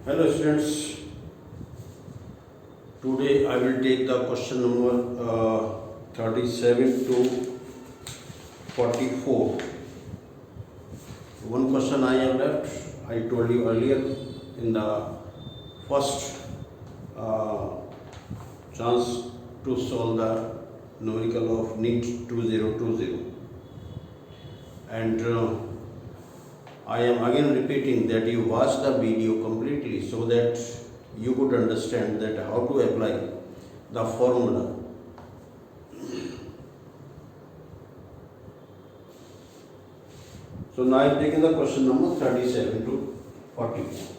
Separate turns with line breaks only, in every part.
Hello students, today I will take the question number 37 to 44. One question I have left. I told you earlier in the first chance to solve the numerical of NEET 2020, and I am again repeating that you watch the video completely so that you could understand that how to apply the formula. So now I am taking the question number 37 to 44.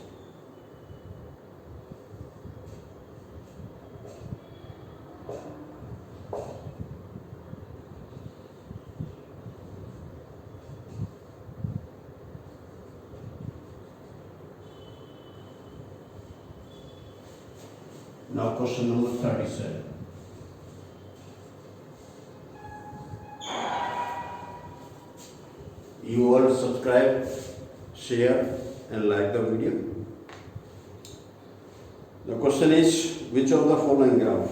Now question number 37. You all subscribe, share and like the video. The question is, which of the following graph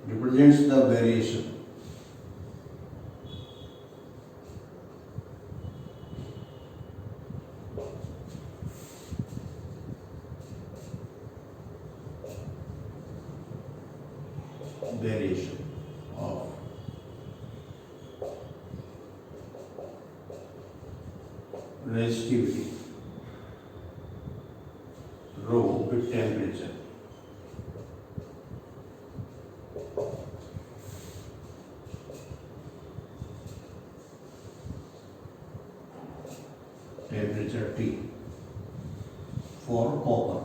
represents the variation of resistivity rho with temperature. Temperature T for copper.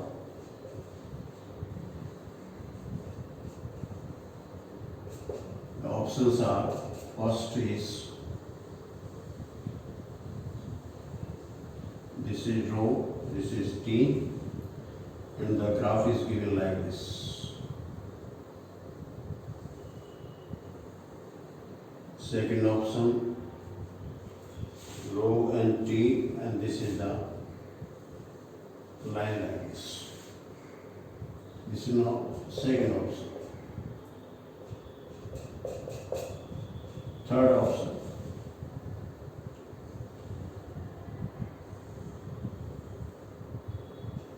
The options are, first is this is rho, this is T, and the graph is given like this. Second option, rho and T, and this is the line like this. This is now second option. Third option,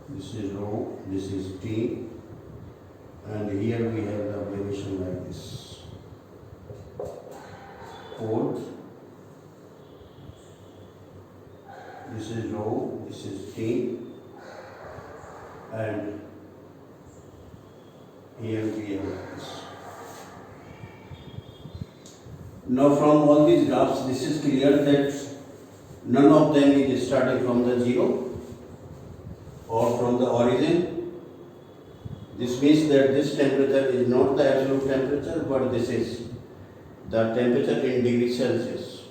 this is rho, this is T, and here we have the variation like this. Fourth, this is rho, this is T, and here we have this. Now from all these graphs, this is clear that none of them is starting from the zero or from the origin. This means that this temperature is not the absolute temperature, but this is the temperature in degrees Celsius.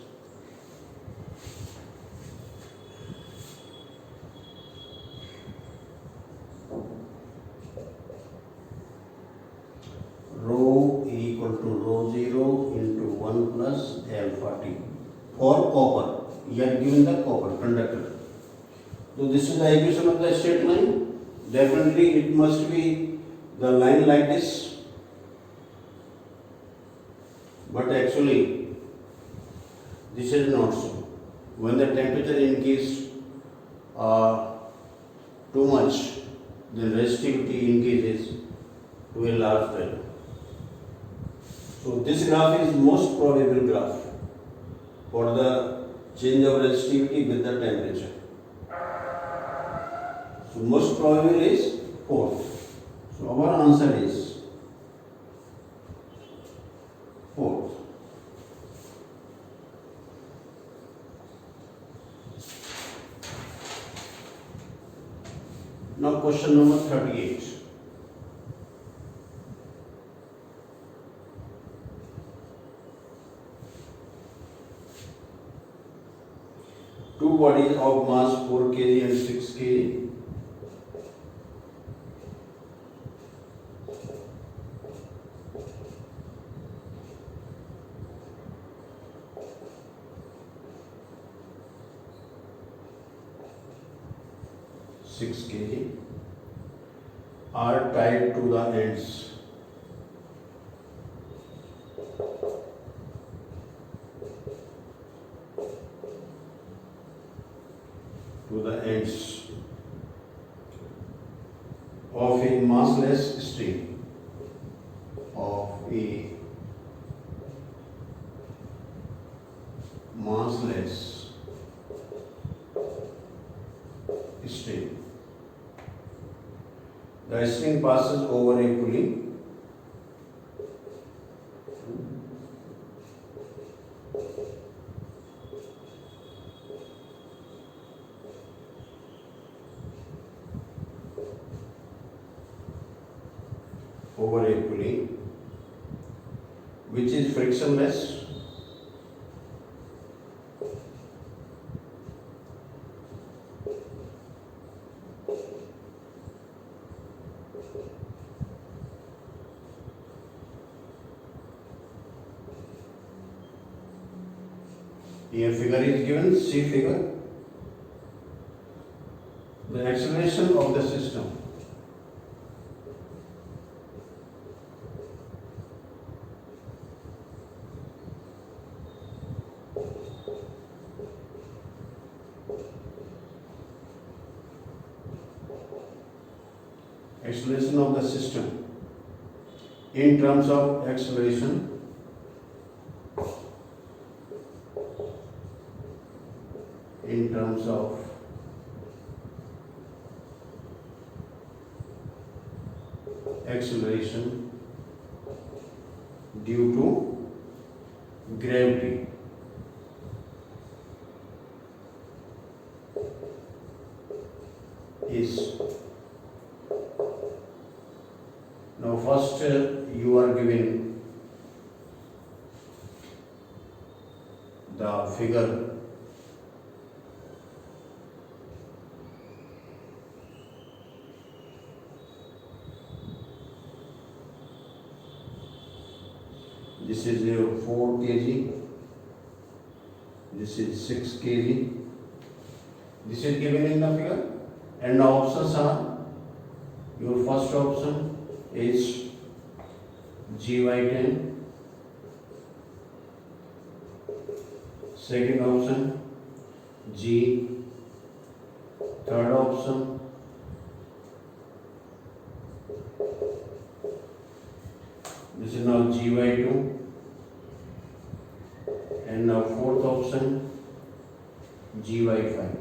Rho equal to rho 0 into 1 plus alpha T for copper. You are given the copper conductor. So this is the equation of the straight line. Definitely it must be the line like this. But actually this is not so. When the temperature increases too much, the resistivity increases to a large value. So this graph is most probable graph for the change of resistivity with the temperature. So most probable is 4. So our answer is 4. Now question number 38. two bodies of mass 4 kg and 6 kg. Are tied to the ends. Of a massless string. Of a massless string. The string passes over a pulley. Which is frictionless. Here figure is given, see figure. The acceleration of the system. Acceleration of the system in terms of acceleration due to gravity is. Now first you are given the figure. This is 4 kg, this is 6 kg, this is given in the figure, and the options are, your first option is GY10, second option G, third option this is now GY2, and now fourth option GY5.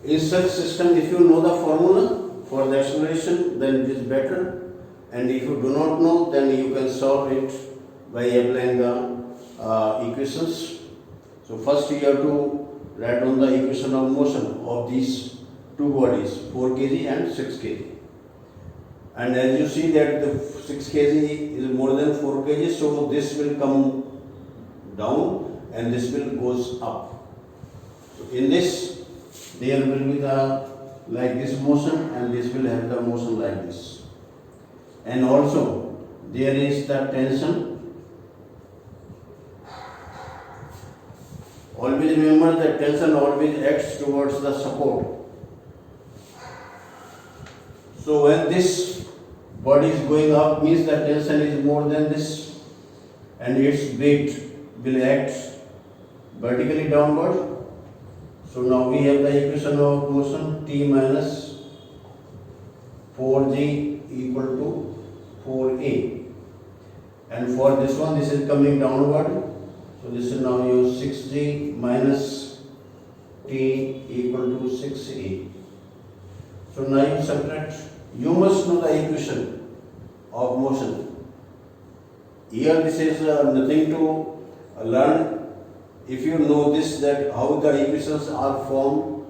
In such system, if you know the formula for the acceleration, then it is better, and if you do not know, then you can solve it by applying the equations. So first you have to write down the equation of motion of these two bodies, 4 kg and 6 kg. And as you see that the 6 kg is more than 4 kg, so this will come down and this will goes up. So in this, there will be the like this motion, and this will have the motion like this. And also there is the tension. Always remember that tension always acts towards the support. So when this body is going up, means the tension is more than this, and its weight will act vertically downward. So now we have the equation of motion T minus 4G equal to 4A, and for this one, this is coming downward. So this is now your 6G minus T equal to 6A. So now you subtract. You must know the equation of motion. Here this is nothing to learn. If you know this, that how the equations are formed,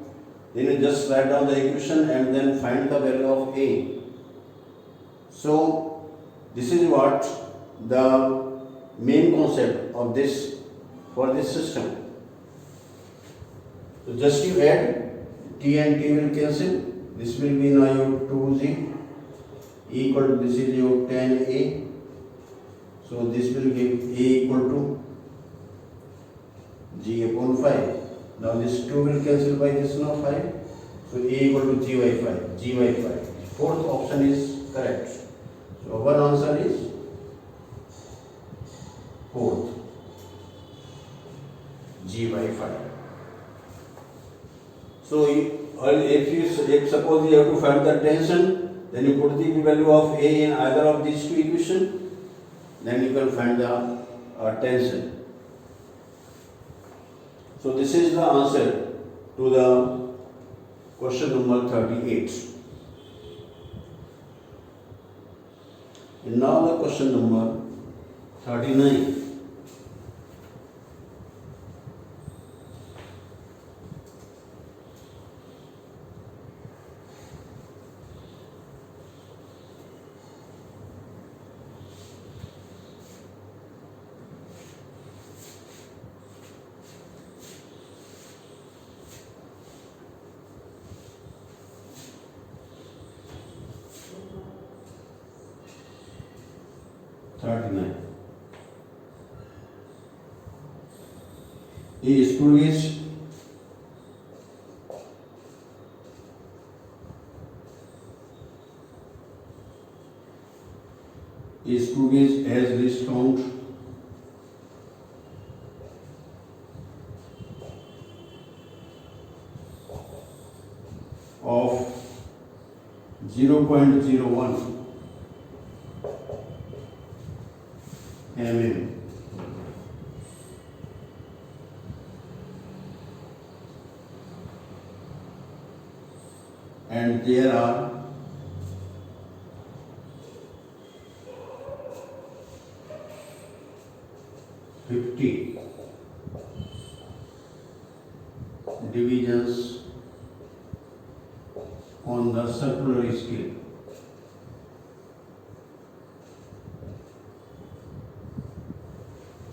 then you just write down the equation and then find the value of A. So this is what the main concept of this for this system. So just you add t and t will cancel. This will be now your 2z equal to this is your 10a. So this will give a equal to g upon 5. Now this 2 will cancel by this now 5. So a equal to g by 5. G by 5. Fourth option is correct. So our answer is fourth. G by 5. So if suppose you have to find the tension, then you put the value of A in either of these two equations, then you can find the tension. So this is the answer to the question number 38. And now the question number 39. A screw gauge has least count of 0.01 mm. And there are 50 divisions on the circular scale.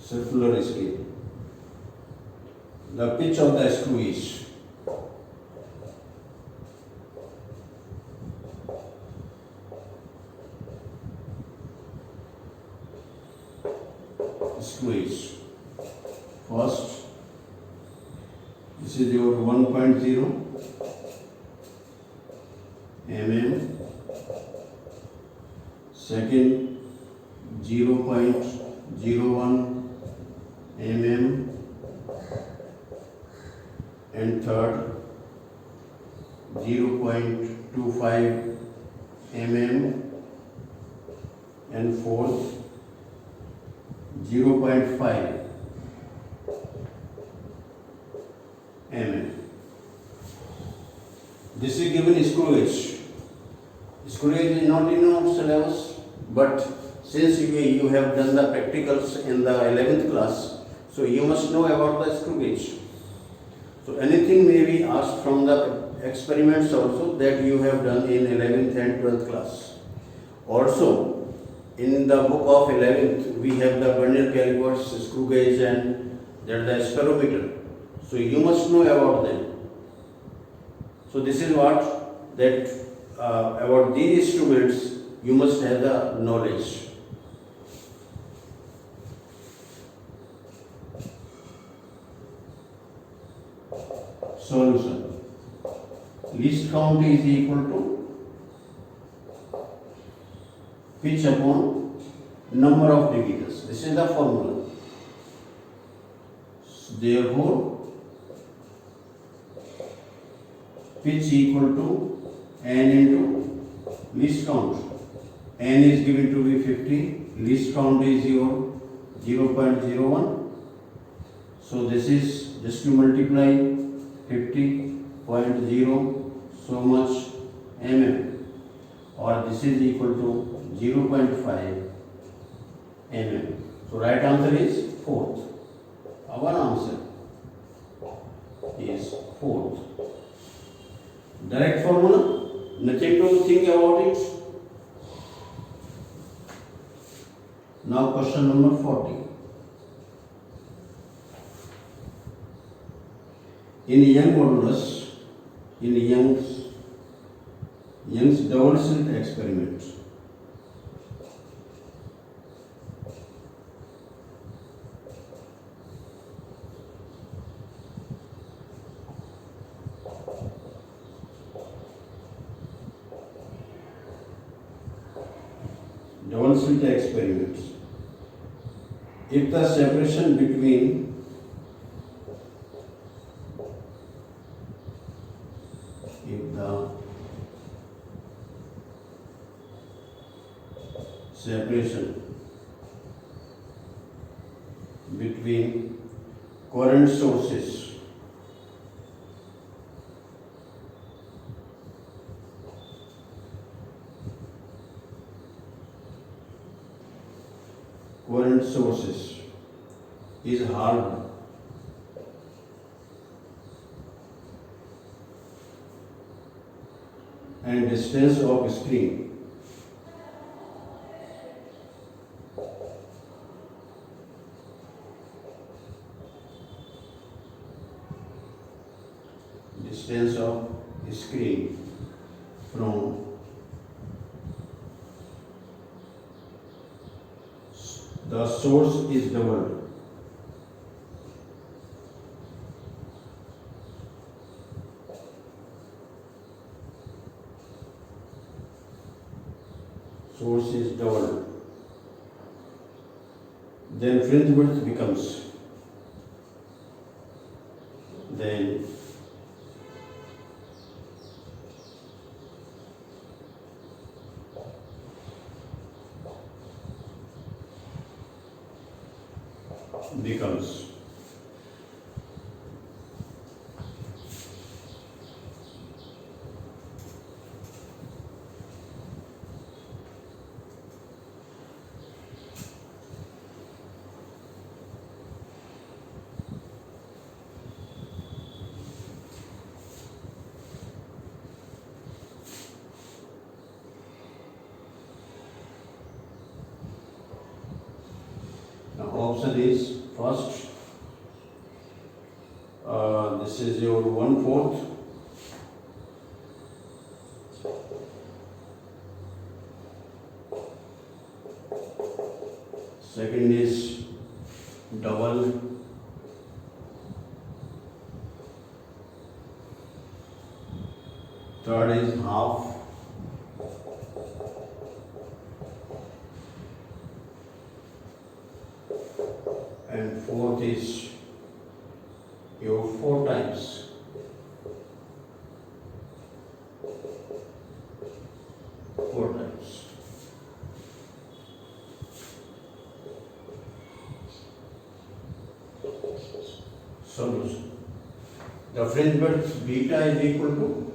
Circular scale. The pitch of the screw is first, this is your 1.0 mm, second 0.01 mm, and third 0.25 mm, and fourth 0.5 mm. This is given screw gauge. Screw gauge is not in our syllabus, but since you have done the practicals in the 11th class, so you must know about the screw gauge. So anything may be asked from the experiments also that you have done in 11th and 12th class. Also, in the book of 11th, we have the vernier calipers, screw gauge, and the spirometer. So you must know about them. So this is what that about these instruments you must have the knowledge. Solution. Least count is equal to pitch upon number of divisions. This is the formula. So therefore, pitch equal to n into least count. N is given to be 50. Least count is your 0.01. So this is just to multiply 50.0 so much mm, or this is equal to 0.5 mm. So right answer is fourth. Our answer is fourth. Direct formula, nothing to think about it. Now question number 40. In Young modulus, in Young's double slit experiment, if the separation between current sources is halved and distance of screen from the source is doubled. Source is doubled. Then fringe width becomes. Then becomes now option is first, this is your 1/4. Second is double. Third is half. And fourth is your 4 times. Solution. The fringe width beta is equal to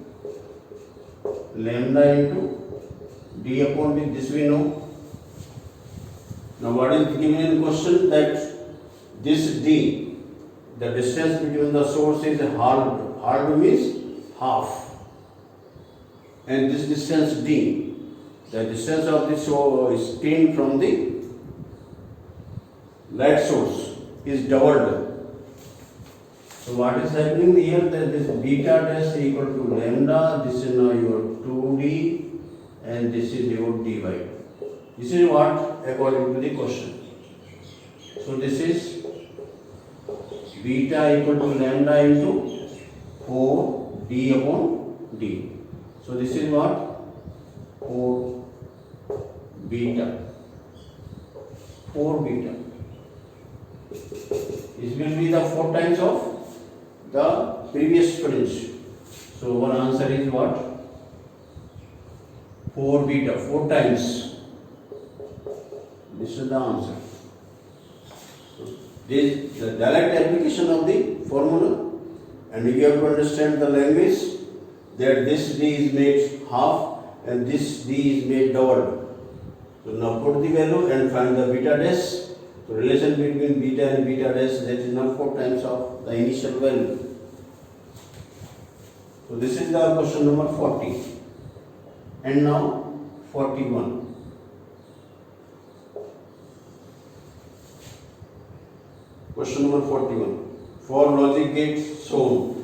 lambda into d upon d. This we know. Now what is given in question? That this d, the distance between the source is halved. Halved means half. And this distance d, the distance of the screen from the light source is doubled. So what is happening here? That this beta dash equal to lambda. This is now your 2d, and this is your dy. This is what according to the question. So this is beta equal to lambda into 4d upon d. So this is what 4 beta. 4 beta. This will be the 4 times of the previous fringe. So one answer is what? 4 beta, 4 times. This is the answer. So this is the direct application of the formula, and you have to understand the language that this d is made half and this d is made double. So now put the value and find the beta dash. So relation between beta and beta dash, that is now 4 times of the initial value. So this is the question number 40. And now 41. Question number 41. For logic gates shown.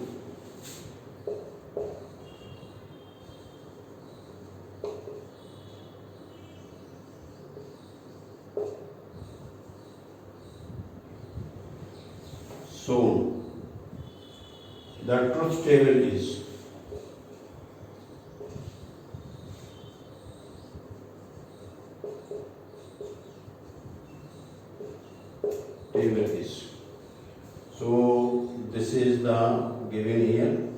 The truth table is so this is the given here.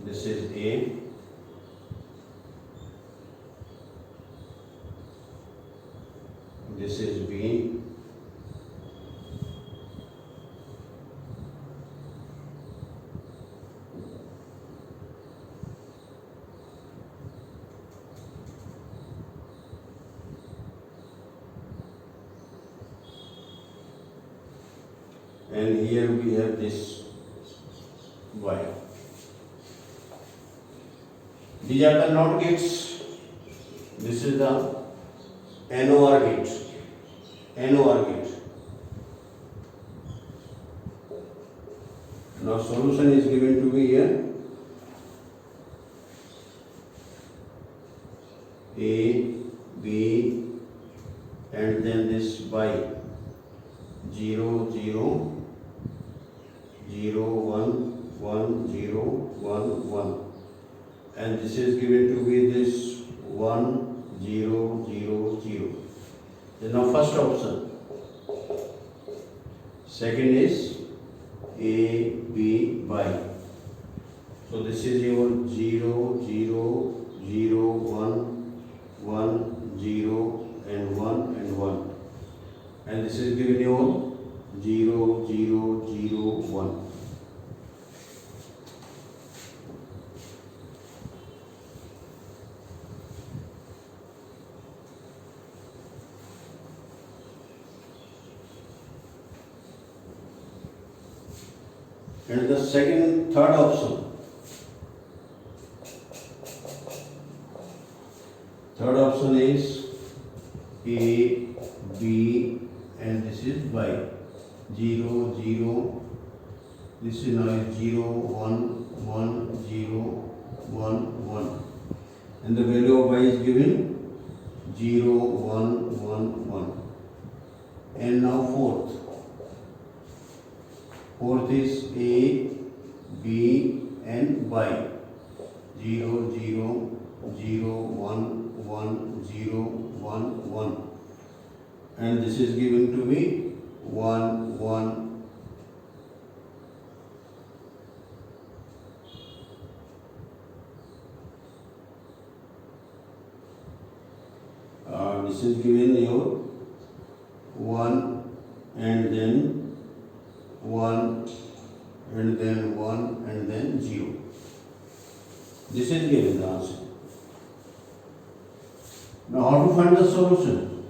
This is A. This is B. And here we have this Y. These are the NOT gates. This is the NOR gate. NOR gate. Now solution is given to be here. A, B, and then this Y. 0, 0, 0, 1, 1, 0, 1, 1. And this is given to be this 1, 0, 0, 0. Then now first option. Second is A, B, Y. So this is your 0, 0, 0, 1, 1, 0, and 1 and 1. And this is given your 0, 0, 0, 1. And the third option. Third option is A, B, and this is Y. 0, 0. This is now 0, 1, 1, 0, 1, 1. And the value of Y is given 0, 1, 1, 1. And now fourth. Fourth is A, B, and Y. 0, 0, 0, 1, 1, 0, 1, 1. And this is given to be 1, 1. This is given your 1 and then 1 and then 1 and then 0. This is given the answer. Now how to find the solution?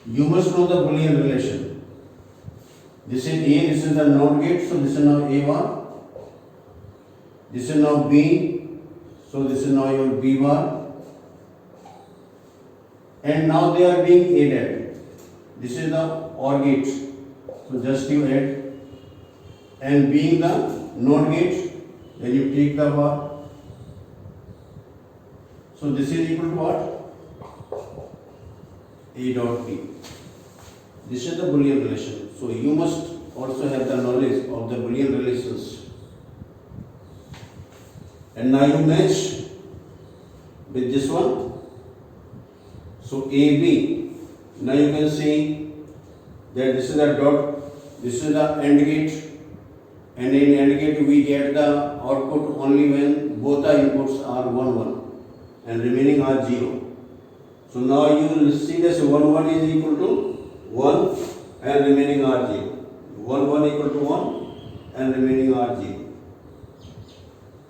You must know the Boolean relation. This is A, this is the NOT gate, so this is now A bar. This is now B, so this is now your B bar. And now they are being added. This is the OR gate, so just you add. And being the NOT gate, then you take the bar. So this is equal to what? A dot B. This is the Boolean relation. So you must also have the knowledge of the Boolean relations. And now you match with this one. So AB. Now you can see that this is the dot, this is the AND gate. And in AND gate we get the output only when both the inputs are 1, 1 and remaining are 0. So now you will see this 1, 1 is equal to 1 and remaining are 0. 1, 1 equal to 1 and remaining are 0.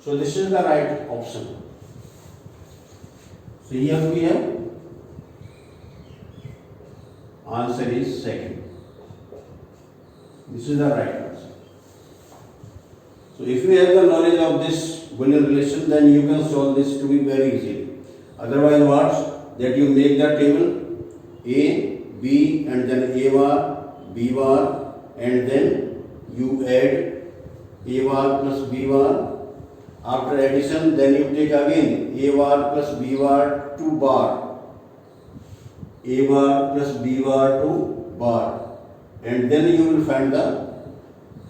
So this is the right option. So here we have answer is second. This is the right answer. So if you have the knowledge of this Boolean relation, then you can solve this to be very easy. Otherwise what? That you make the table A, B and then A bar, B bar and then you add A bar plus B bar. After addition then you take again A bar plus B bar to bar. A bar plus B bar to bar. And then you will find the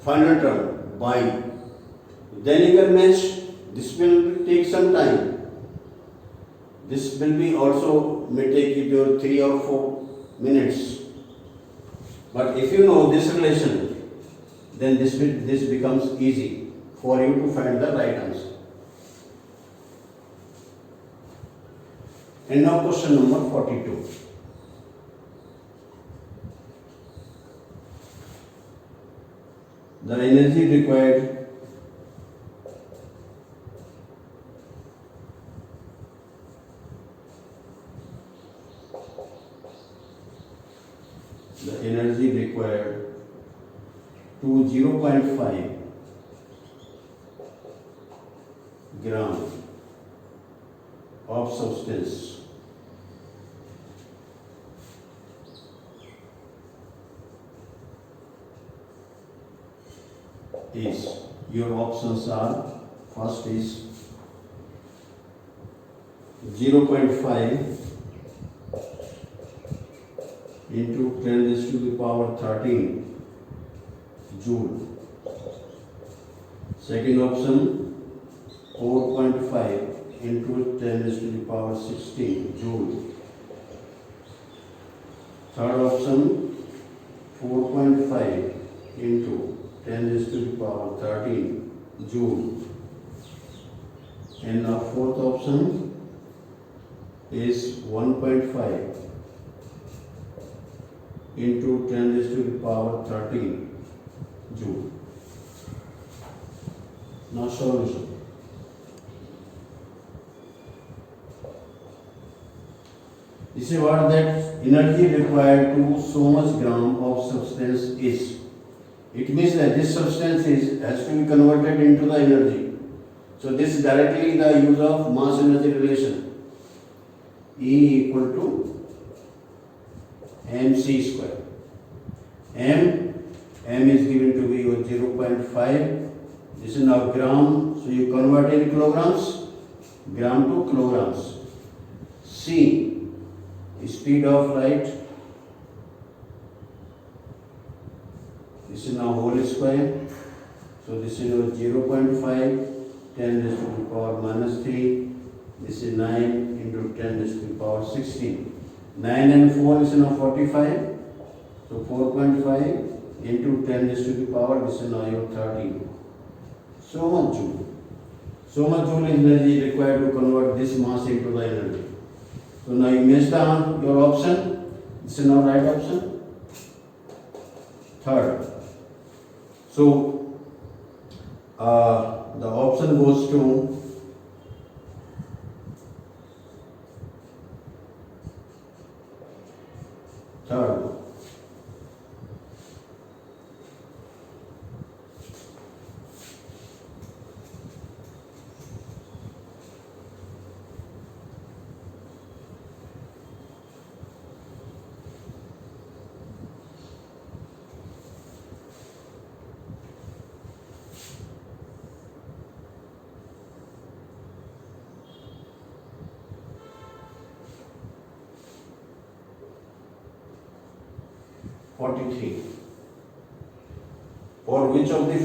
final term by. Then you can match. This will take some time. This will be also may take you 3 or 4 minutes. But if you know this relation, then this becomes easy for you to find the right answer. And now question number 42. The energy required to 0.5 gram of substance is, your options are, first is 0.5 into 10 raised to the power 13 joule. Second option 4.5 into 10 raised to the power 16 joule. Third option 4.5 into 10 raised to the power 13 joule. And now fourth option is 1.5 into 10 raised to the power 13 joule. Now solution. This is what that energy required to so much gram of substance is. It means that this substance has to be converted into the energy. So this is directly the use of mass energy relation. E equal to mc square. M is given to be 0.5. This is now gram, so you convert in kilograms, gram to kilograms. C, speed of light. This is now whole square. So this is 0.5, 10 raised to the power minus 3. This is 9 into 10 raised to the power 16. 9 and 4 is now 45. So 4.5 into 10 raised to the power, this is now your 13. So much joule. So much joule energy required to convert this mass into the energy. So now you match your option. This is now right option. Third. So the option goes to third. For which of the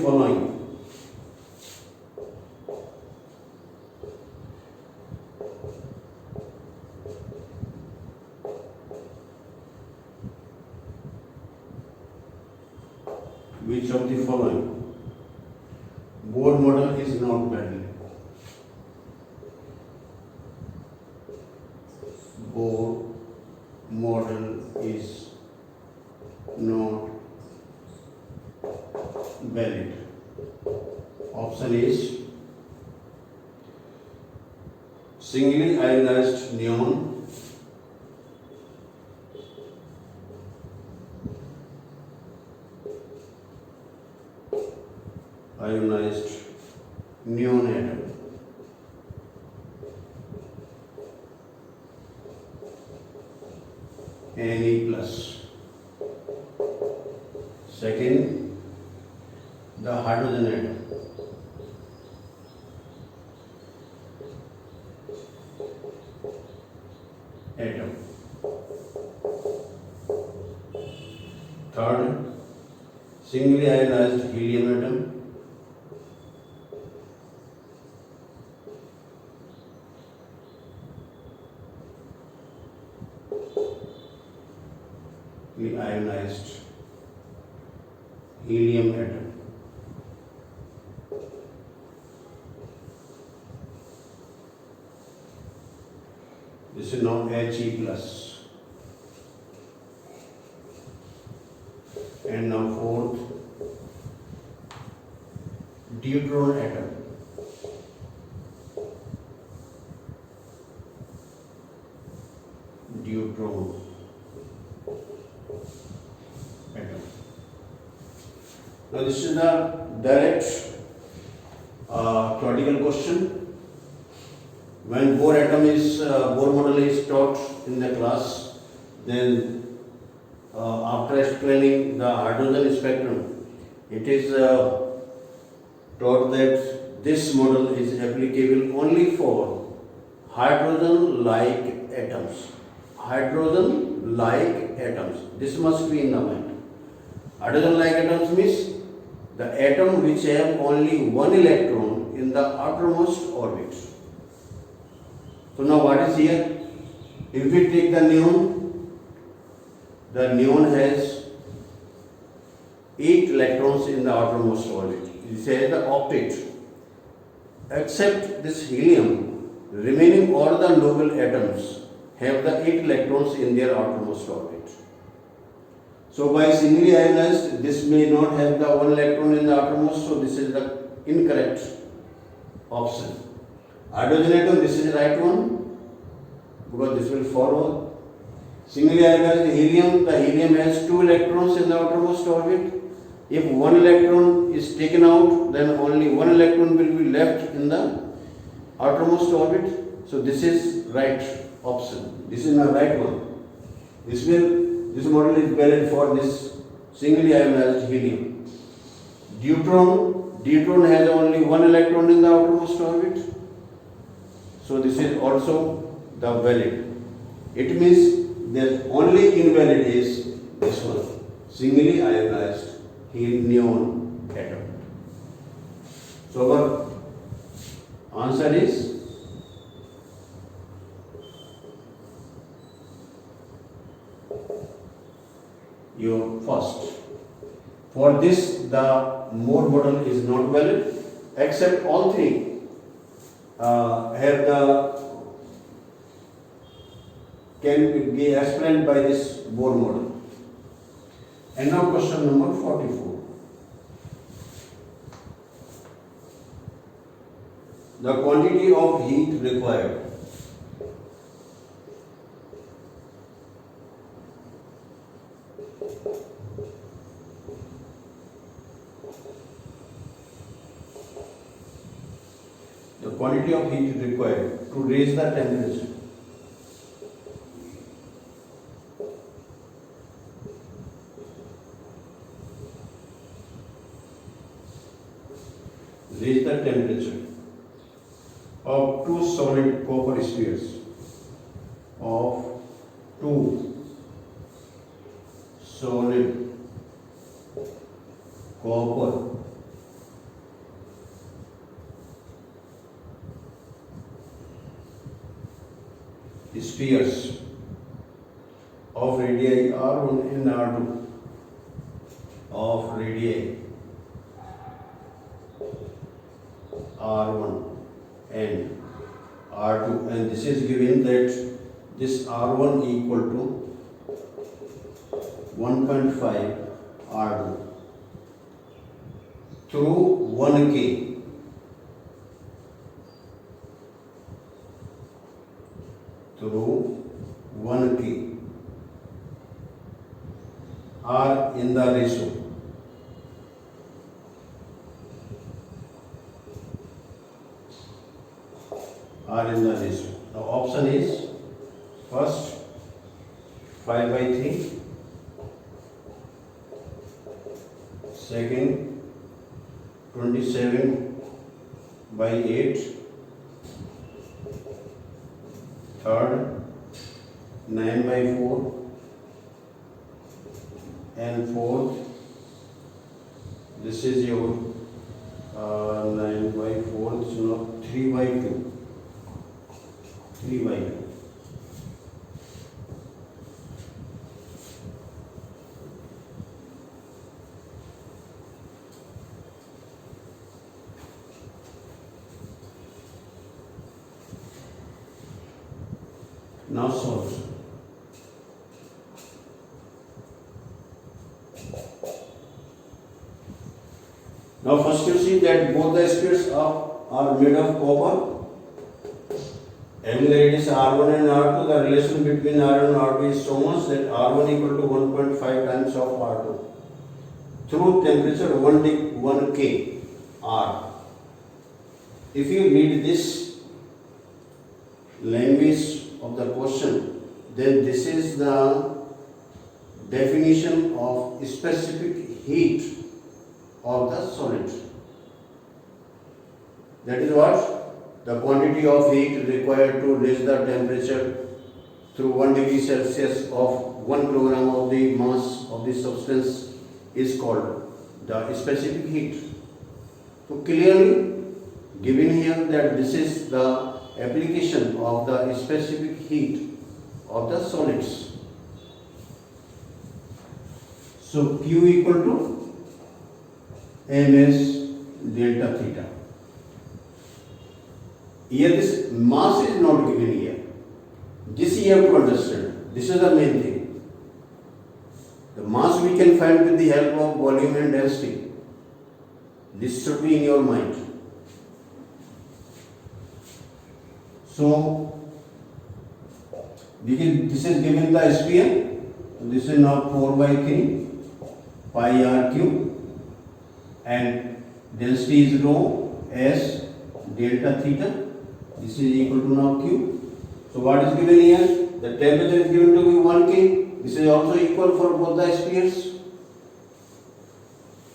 following Bohr model is not valid? Bohr model is not valid. Option is singly ionized neon, atom, Ne plus. Second, the hydrogen atom. Third, singly ionized helium atom. Ionized helium atom. This is now He plus. And now fourth, deuteron atom. Deuteron atom. Now this is the direct theoretical question. When Bohr model is taught in the class, then after explaining the hydrogen spectrum, it is taught that this model is applicable only for hydrogen-like atoms. Hydrogen-like atoms. This must be in the mind. Hydrogen-like atoms means the atom which have only one electron in the outermost orbit. So now what is here? If we take the neon has 8 electrons in the outermost orbit. It says the octet. Except this helium, remaining all the noble atoms have the 8 electrons in their outermost orbit. So by singly ionized, this may not have the 1 electron in the outermost, so this is the incorrect option. Hydrogen atom, this is the right one, because this will follow. Singly ionized helium, the helium has 2 electrons in the outermost orbit. If 1 electron is taken out, then only 1 electron will be left in the outermost orbit. So this is right option. This is the right one. This model is valid for this singly ionized helium. Deuteron has only 1 electron in the outermost orbit. So this is also the valid. It means the only invalid is this one, singly ionized neon atom. So our answer is your first. For this, the Bohr model is not valid, except all three can be explained by this Bohr model. And now question number 44. The quantity of heat required. The quantity of heat required to raise the temperature. Raise the temperature of 2 solid copper spheres of 2 solid copper spheres of radii R1 and R2 of radii R1 and R2, and this is given that this R1 equal to 1.5 R2 through 1K are in the ratio. The option is first 5 by 3. Second, 27 by 8. Third, 9 by 4. And fourth, this is your 9 by 4, this is not 3 by 2. 3 by 2. Now solve. Now first you see that both the spheres are made of copper. Having the radius R1 and R2, the relation between R1 and R2 is so much that R1 equal to 1.5 times of R2 through temperature 1 K R. If you read this language of the question, then this is the definition of specific heat of the solid. That is what? The quantity of heat required to raise the temperature through 1 degree Celsius of 1 kilogram of the mass of the substance is called the specific heat. So clearly given here that this is the application of the specific heat of the solids. So Q equal to ms delta theta. Here this mass is not given here. This you have to understand. This is the main thing. The mass we can find with the help of volume and density. This should be in your mind. So this is given the SPM. This is now 4 by 3 pi r cube, and density is rho s delta theta. This is equal to now Q. So what is given here? The temperature is given to be 1 K. This is also equal for both the spheres.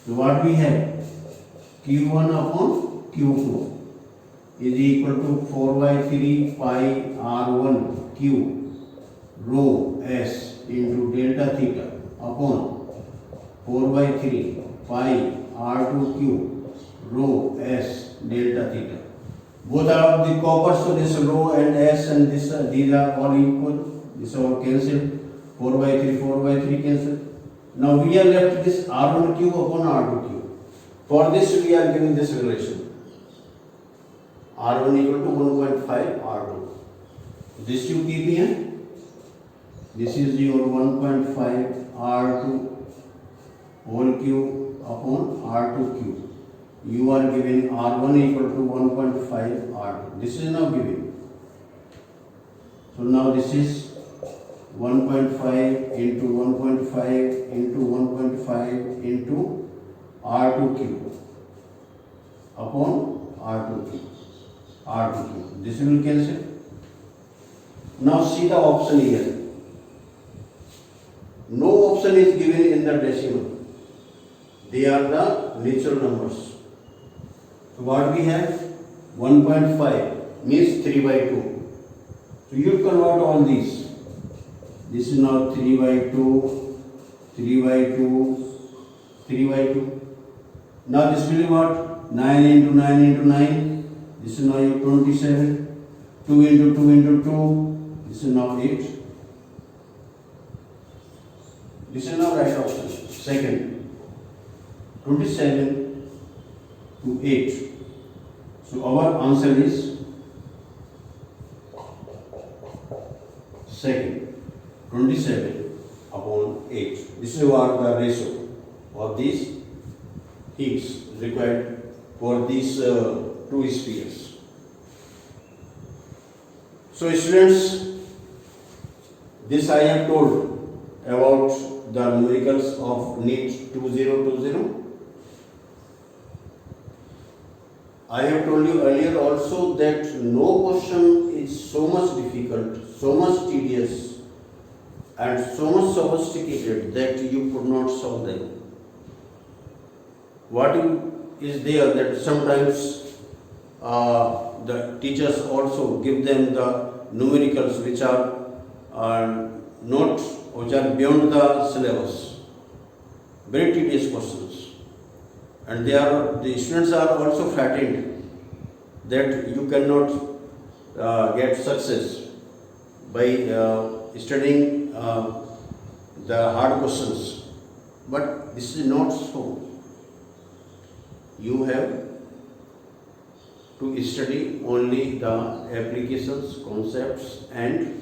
So what we have? Q1 upon Q2 is equal to 4 by 3 pi R1 Q rho S into delta theta upon 4 by 3 pi R2 Q rho S delta theta. Both are of the copper, so this rho and S and this these are all equal. This all cancelled. 4 by 3, 4 by 3 cancelled. Now we are left this R1 cube upon R2 cube. For this we are given this relation. R1 equal to 1.5 R2. This you keep here. This is your 1.5 R2 whole cube upon R2 cube. You are given R1 equal to 1.5 R2. This is now given. So now this is 1.5 into 1.5 into 1.5 into R2 cube upon R2 cube. R2 cube. This will cancel. Now see the option here. No option is given in the decimal. They are the natural numbers. So what we have? 1.5 means 3 by 2. So you convert all these. This is now 3 by 2, 3 by 2, 3 by 2. Now this will be what? 9 into 9 into 9. This is now 27. 2 into 2 into 2. This is now 8. This is now right option. Second, 27 to 8. So our answer is second, 27 upon 8. This is what the ratio of these heats required for these two spheres. So students, this I have told about the numericals of NEET 2020. I have told you earlier also that no question is so much difficult, so much tedious and so much sophisticated that you could not solve them. What is there that sometimes the teachers also give them the numericals which are not, which are beyond the syllabus, very tedious questions, and the students are also frightened that you cannot get success by studying the hard questions. But this is not so. You have to study only the applications, concepts, and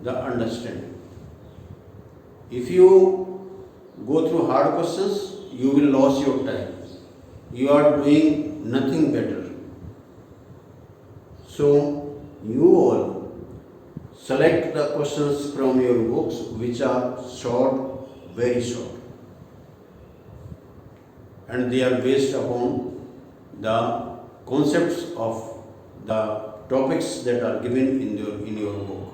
the understanding. If you go through hard questions, you will lose your time. You are doing nothing better. So, you all select the questions from your books which are short, very short, and they are based upon the concepts of the topics that are given in your book.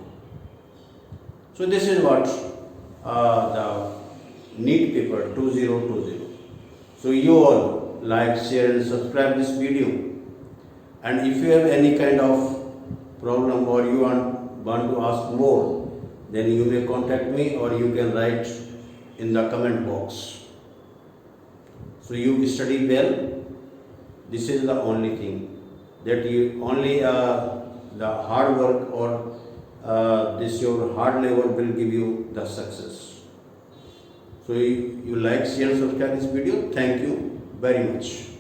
So this is what the NEET paper 2020. So you all like, share and subscribe this video, and if you have any kind of problem or you want to ask more, then you may contact me or you can write in the comment box. So you study well. This is the only thing, that you only the hard work or this your hard labor will give you the success. So you like, share, subscribe this video. Thank you very much.